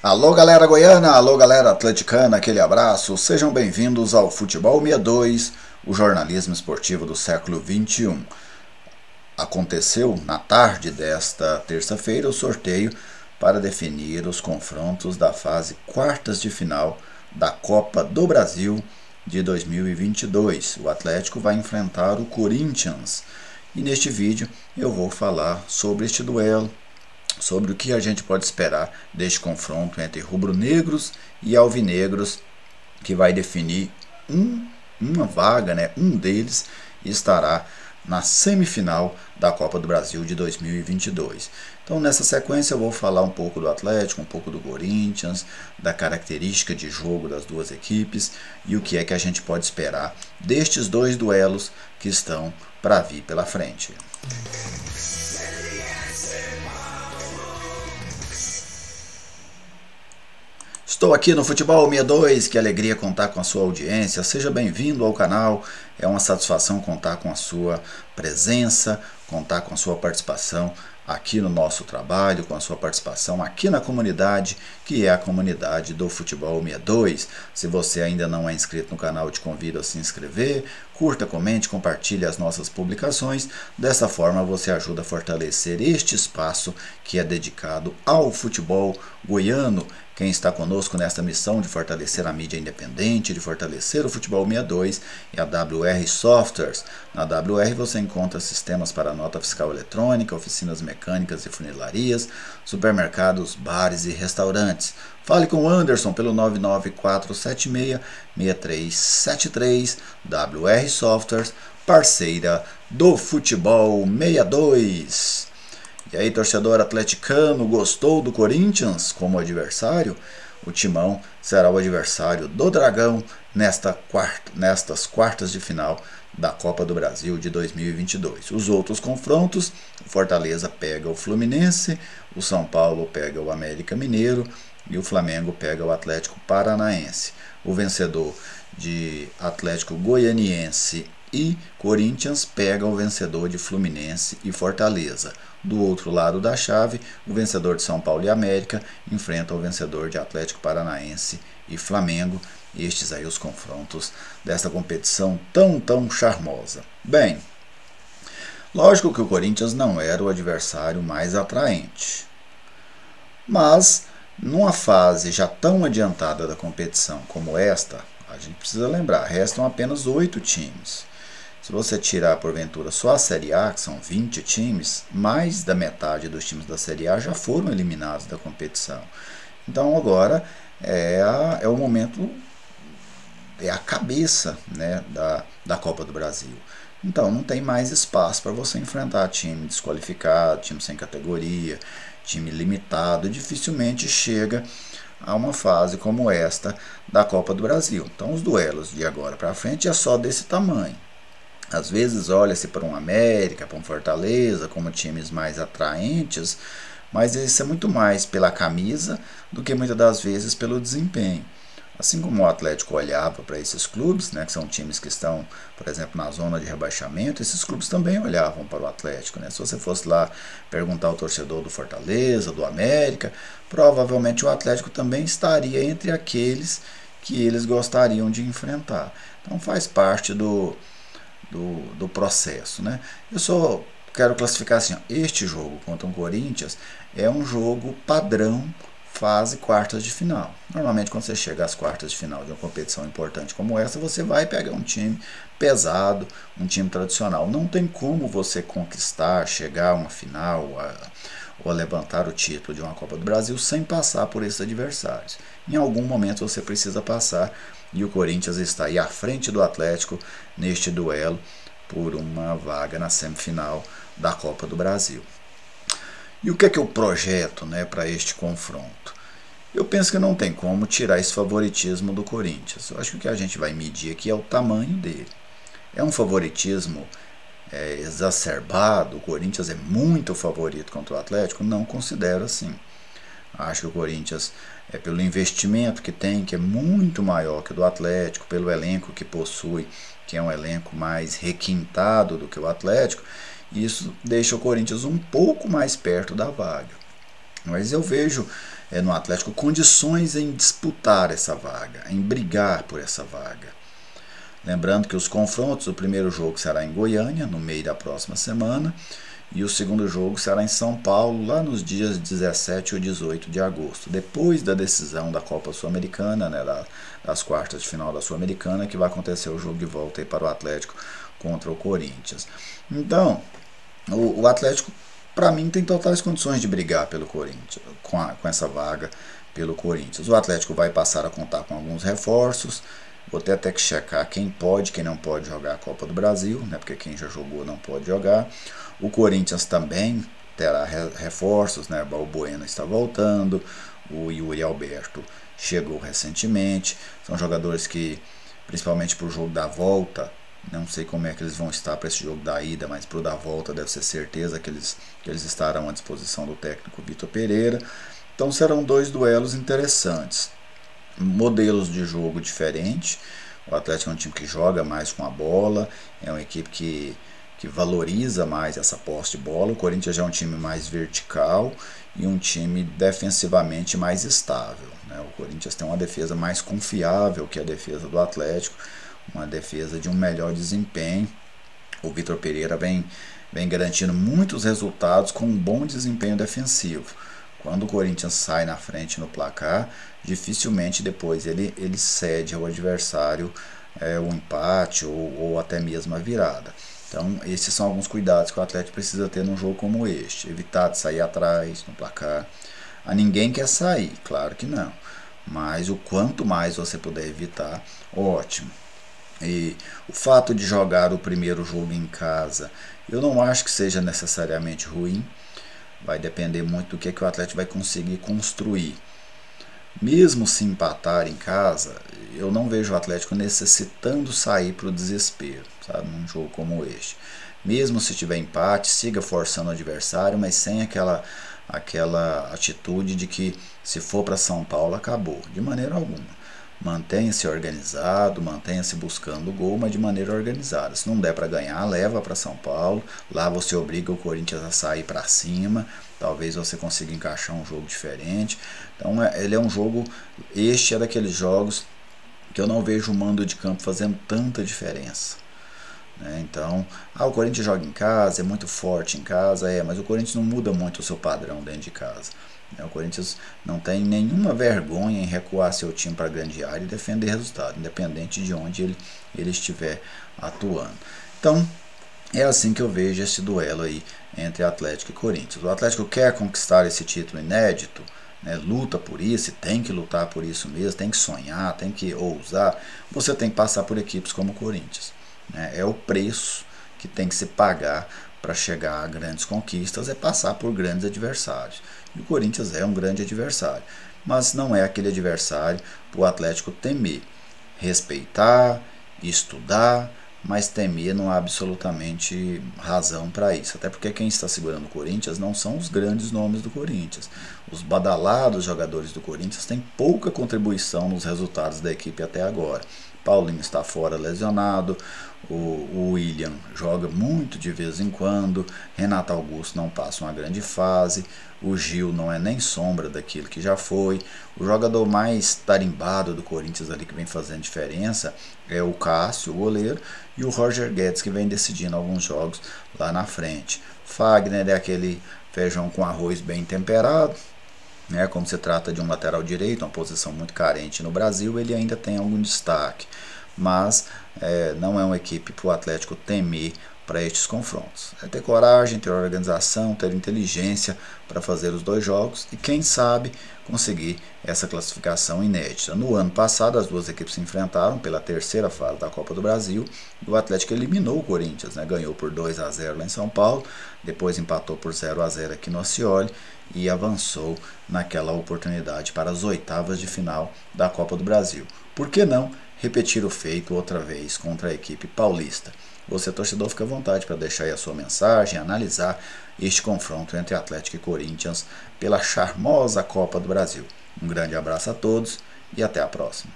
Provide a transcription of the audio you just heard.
Alô galera goiana, alô galera atleticana, aquele abraço, sejam bem-vindos ao Futebol 62, o jornalismo esportivo do século XXI. Aconteceu na tarde desta terça-feira o sorteio para definir os confrontos da fase quartas de final da Copa do Brasil de 2022. O Atlético vai enfrentar o Corinthians e neste vídeo eu vou falar sobre este duelo, sobre o que a gente pode esperar deste confronto entre rubro-negros e alvinegros, que vai definir uma vaga, um deles estará na semifinal da Copa do Brasil de 2022. Então nessa sequência eu vou falar um pouco do Atlético, um pouco do Corinthians, da característica de jogo das duas equipes e o que é que a gente pode esperar destes dois duelos que estão para vir pela frente. Estou aqui no Futebol 62, que alegria contar com a sua audiência, seja bem-vindo ao canal, é uma satisfação contar com a sua presença, contar com a sua participação aqui no nosso trabalho, com a sua participação aqui na comunidade, que é a comunidade do Futebol 62. Se você ainda não é inscrito no canal, eu te convido a se inscrever, curta, comente, compartilhe as nossas publicações, dessa forma você ajuda a fortalecer este espaço que é dedicado ao futebol goiano. Quem está conosco nesta missão de fortalecer a mídia independente, de fortalecer o Futebol 62 é a WR Softwares. Na WR você encontra sistemas para nota fiscal eletrônica, oficinas mecânicas e funilarias, supermercados, bares e restaurantes. Fale com o Anderson pelo 99476-6373, WR Softwares, parceira do Futebol 62. E aí, torcedor atleticano, gostou do Corinthians como adversário? O Timão será o adversário do Dragão nestas quartas de final da Copa do Brasil de 2022. Os outros confrontos, o Fortaleza pega o Fluminense, o São Paulo pega o América Mineiro e o Flamengo pega o Atlético Paranaense. O vencedor de Atlético Goianiense e Corinthians pega o vencedor de Fluminense e Fortaleza. Do outro lado da chave, o vencedor de São Paulo e América enfrenta o vencedor de Atlético Paranaense e Flamengo. Estes aí os confrontos desta competição tão charmosa. Bem, lógico que o Corinthians não era o adversário mais atraente, mas numa fase já tão adiantada da competição como esta, a gente precisa lembrar, restam apenas 8 times. Se você tirar, porventura, só a Série A, que são 20 times, mais da metade dos times da Série A já foram eliminados da competição. Então agora é o momento, é a cabeça, da Copa do Brasil. Então não tem mais espaço para você enfrentar time desqualificado, time sem categoria, time limitado. Dificilmente chega a uma fase como esta da Copa do Brasil. Então os duelos de agora para frente é só desse tamanho. Às vezes olha-se para um América, para um Fortaleza, como times mais atraentes, mas isso é muito mais pela camisa do que muitas das vezes pelo desempenho. Assim como o Atlético olhava para esses clubes, que são times que estão, por exemplo, na zona de rebaixamento, esses clubes também olhavam para o Atlético. Se você fosse lá perguntar ao torcedor do Fortaleza, do América, provavelmente o Atlético também estaria entre aqueles que eles gostariam de enfrentar. Então faz parte do processo, Eu só quero classificar assim, este jogo contra o Corinthians é um jogo padrão fase quartas de final. Normalmente quando você chega às quartas de final de uma competição importante como essa, você vai pegar um time pesado, um time tradicional. Não tem como você conquistar, chegar a uma final ou a levantar o título de uma Copa do Brasil sem passar por esses adversários. Em algum momento você precisa passar, e o Corinthians está aí à frente do Atlético neste duelo por uma vaga na semifinal da Copa do Brasil. E o que é que eu projeto para este confronto? Eu penso que não tem como tirar esse favoritismo do Corinthians. Eu acho que o que a gente vai medir aqui é o tamanho dele. É um favoritismo exacerbado, o Corinthians é muito favorito contra o Atlético? Não considero assim. Acho que o Corinthians, pelo investimento que tem, que é muito maior que o do Atlético, pelo elenco que possui, que é um elenco mais requintado do que o Atlético, isso deixa o Corinthians um pouco mais perto da vaga. Mas eu vejo no Atlético condições em disputar essa vaga, em brigar por essa vaga. Lembrando que os confrontos, o primeiro jogo será em Goiânia, no meio da próxima semana, e o segundo jogo será em São Paulo, lá nos dias 17 ou 18 de agosto, depois da decisão da Copa Sul-Americana, né, das quartas de final da Sul-Americana, que vai acontecer o jogo de volta aí para o Atlético contra o Corinthians. Então, o Atlético, para mim, tem totais condições de brigar pelo Corinthians, com essa vaga pelo Corinthians. O Atlético vai passar a contar com alguns reforços. Vou ter até que checar quem pode, quem não pode jogar a Copa do Brasil, né? Porque quem já jogou não pode jogar. O Corinthians também terá reforços, né? O Bueno está voltando, o Yuri Alberto chegou recentemente. São jogadores que, principalmente para o jogo da volta, não sei como é que eles vão estar para esse jogo da ida, mas para o da volta deve ser certeza que eles estarão à disposição do técnico Vitor Pereira. Então serão dois duelos interessantes. Modelos de jogo diferentes. O Atlético é um time que joga mais com a bola, é uma equipe que valoriza mais essa posse de bola. O Corinthians já é um time mais vertical e um time defensivamente mais estável, né? O Corinthians tem uma defesa mais confiável que a defesa do Atlético, uma defesa de um melhor desempenho. O Vitor Pereira vem garantindo muitos resultados com um bom desempenho defensivo. Quando o Corinthians sai na frente no placar, dificilmente depois ele cede ao adversário o empate ou até mesmo a virada. Então esses são alguns cuidados que o Atlético precisa ter num jogo como este. Evitar de sair atrás no placar. A ninguém quer sair, claro que não. Mas o quanto mais você puder evitar, ótimo. E o fato de jogar o primeiro jogo em casa, eu não acho que seja necessariamente ruim. Vai depender muito do que o Atlético vai conseguir construir. Mesmo se empatar em casa, eu não vejo o Atlético necessitando sair para o desespero, sabe, num jogo como este. Mesmo se tiver empate, siga forçando o adversário, mas sem aquela atitude de que se for para São Paulo acabou, de maneira alguma. Mantenha-se organizado, mantenha-se buscando o gol, mas de maneira organizada. Se não der para ganhar, leva para São Paulo. Lá você obriga o Corinthians a sair para cima. Talvez você consiga encaixar um jogo diferente. Então ele é um jogo, este é daqueles jogos que eu não vejo o mando de campo fazendo tanta diferença. Então, o Corinthians joga em casa, é muito forte em casa, mas o Corinthians não muda muito o seu padrão dentro de casa. O Corinthians não tem nenhuma vergonha em recuar seu time para a grande área e defender resultado, independente de onde ele estiver atuando. Então, é assim que eu vejo esse duelo aí entre Atlético e Corinthians. O Atlético quer conquistar esse título inédito, né, luta por isso, e tem que lutar por isso mesmo, tem que sonhar, tem que ousar. Você tem que passar por equipes como o Corinthians. É o preço que tem que se pagar para chegar a grandes conquistas, é passar por grandes adversários. E o Corinthians é um grande adversário, mas não é aquele adversário para o Atlético temer. Respeitar, estudar, mas temer não há absolutamente razão para isso. Até porque quem está segurando o Corinthians não são os grandes nomes do Corinthians. Os badalados jogadores do Corinthians têm pouca contribuição nos resultados da equipe até agora. Paulinho está fora lesionado, o William joga muito de vez em quando, Renato Augusto não passa uma grande fase, o Gil não é nem sombra daquilo que já foi. O jogador mais tarimbado do Corinthians ali que vem fazendo diferença é o Cássio, o goleiro, e o Roger Guedes, que vem decidindo alguns jogos lá na frente. Fagner é aquele feijão com arroz bem temperado. Como se trata de um lateral direito, uma posição muito carente no Brasil, ele ainda tem algum destaque, mas não é uma equipe para o Atlético temer para estes confrontos. É ter coragem, ter organização, ter inteligência para fazer os dois jogos e quem sabe conseguir essa classificação inédita. No ano passado as duas equipes se enfrentaram pela terceira fase da Copa do Brasil e o Atlético eliminou o Corinthians, ganhou por 2-0 lá em São Paulo, depois empatou por 0-0 aqui no Ascioli e avançou naquela oportunidade para as oitavas de final da Copa do Brasil. Por que não repetir o feito outra vez contra a equipe paulista? Você, torcedor, fica à vontade para deixar aí a sua mensagem, analisar este confronto entre Atlético e Corinthians pela charmosa Copa do Brasil. Um grande abraço a todos e até a próxima.